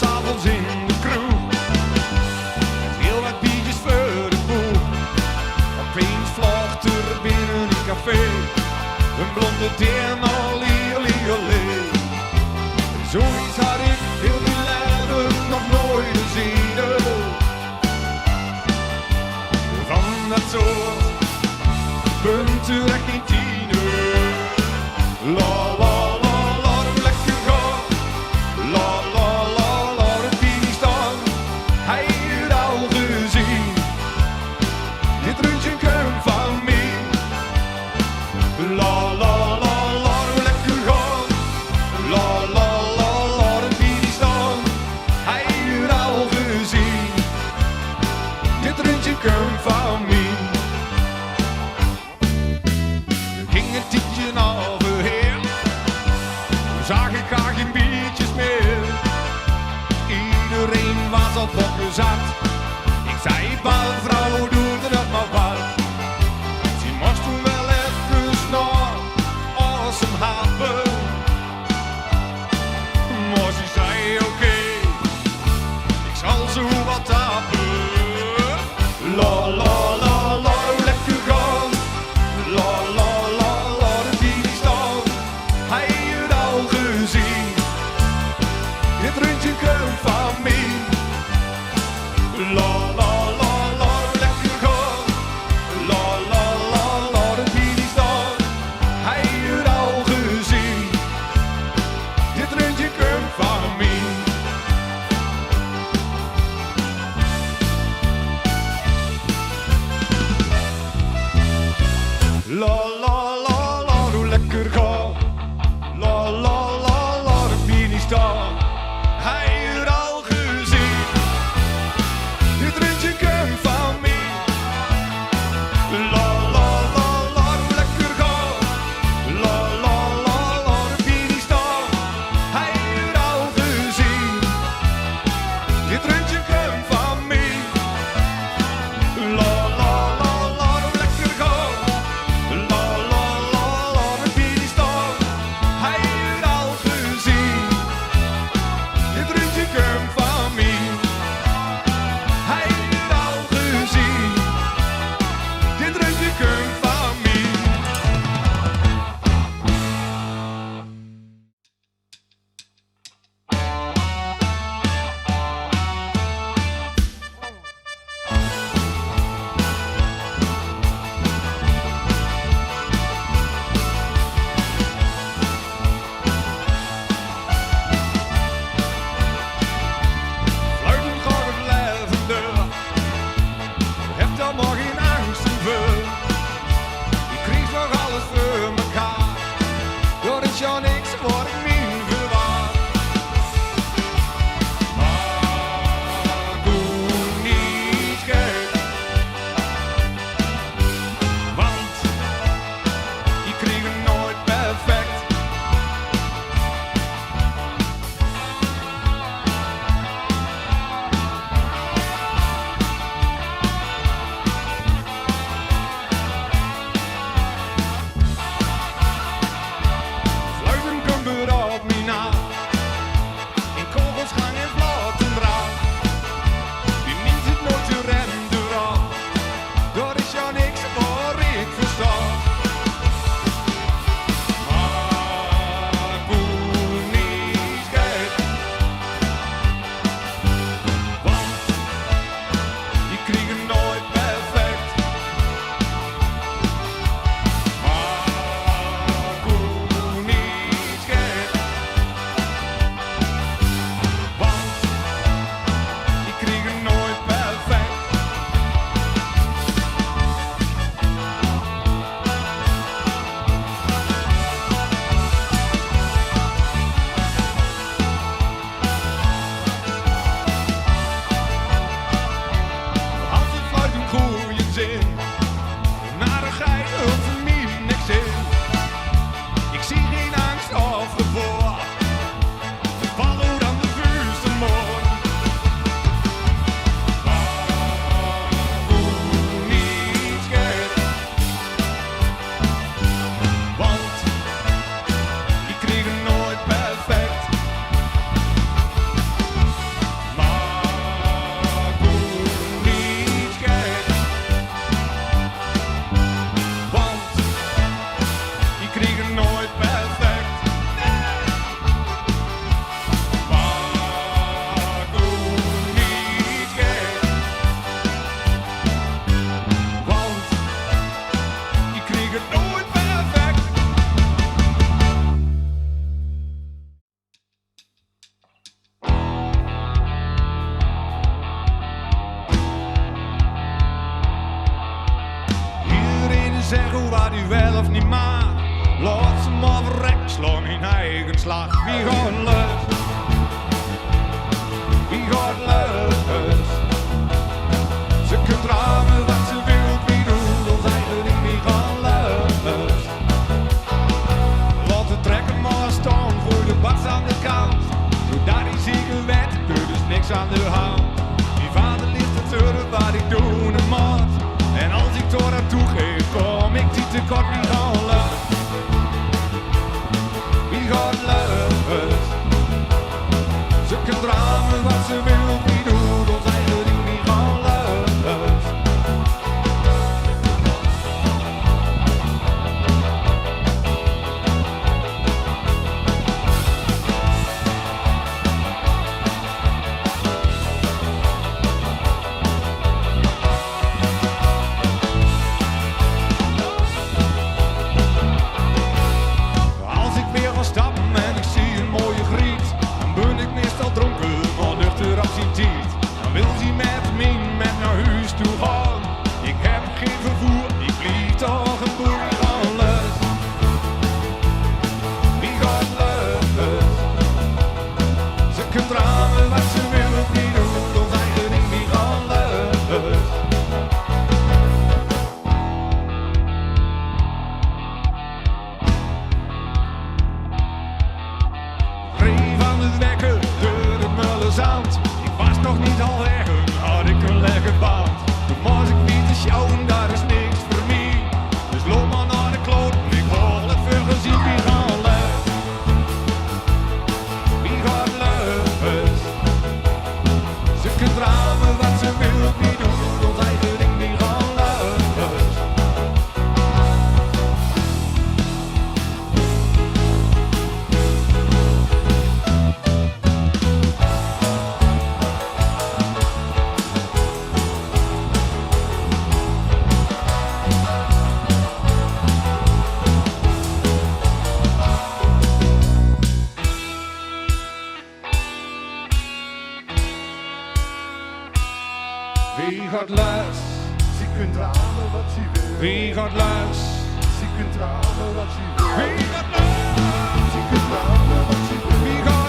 s'avonds in de kroeg. Met heel wat biertjes voor de boeg. Opeens vloog er binnen een café een blonde dame, olé, olé, olé. Zoiets had ik heel mijn leven nog nooit gezien. Van dat soort punten dat geen tiener. La la la la, hoe lekker gaat. La la la la, de bier staan. Hij heeft al gezien. Dit rondje komt van mij. La la la la, hoe lekker gaat. La la la la, de bier staan. Hij heeft al gezien. Dit rondje komt van mij. Een tientje overheen, toen zag ik haar geen biertjes meer. Iedereen was al pokken zat. Ik zei, vrouw, doe er dat maar wat. Ze moest toen wel even naar awesome happen. Maar ze zei, oké, ik zal zo wat tappen. La la la la, hoe lekker gaan. La la. Dit rondje komt van mij. La la la la, lekker gaan. La la la la, de bier staan. Hij heeft al gezien. Dit rondje komt van mij. La la la la, hoe lekker gaan. La la la la, de bier staan. Hij heeft al gezien. Dit rondje komt van mij. La la la la, hoe lekker gaan. La la la la, de bier staan. Hij heeft al gezien. Dit rondje komt van mij. La la la la, hoe lekker gaan. La la la la, de bier staan. Hij heeft al gezien. wat hij wel of niet maakt. Laat ze maar verrekken, sla mijn eigen slag. Wie gaat lust? Wie gaat lust? Ze kunt ramen wat ze wil, wie doet ons eigen ding, wie gaat lust? Laat de trekker maar staan voor de bats aan de kant. Doordat hij zeker weet, er is niks aan de hand. Die vader ligt te zeuren wat ik doen en maat. En als ik door hem toegeef, kom ik die tekort, wie gaat lust? Wie gaat lust? Ze kunt ramen wat ze wil, wie doet ons eigen ding, wie gaat lust? Als ik weer ga stappen en ik zie een mooie griet, dan ben ik meestal dronken, maar nuchter op zijn tijd. Dan wil ze met naar huis toe gaan. Ik heb geen vervoer, ik vlieg toch een boer. Wie gaat lust? Wie gaat lust? Ze kunt ramen wat ze wil, wie doet ons eigen ding, wie gaat lust? Reef aan het wekken, door het mullenzand. Ik was nog niet al weg, had ik een lekker band. Toen was ik niet te sjouwen, daar is niks voor mij. Dus loop maar naar de kloot, ik wil het veel gezien. Wie gaat lust? Wie gaat lust? Ze kunt ramen wat ze wil, wie doet ons eigen ding, wie gaat lust? Wie gaat lust? Ze kunt ramen wat ze wil. Wie gaat lust? Ze kunt ramen wat ze wil. Wie gaat lust? Ze kunt ramen wat ze wil. Wie gaat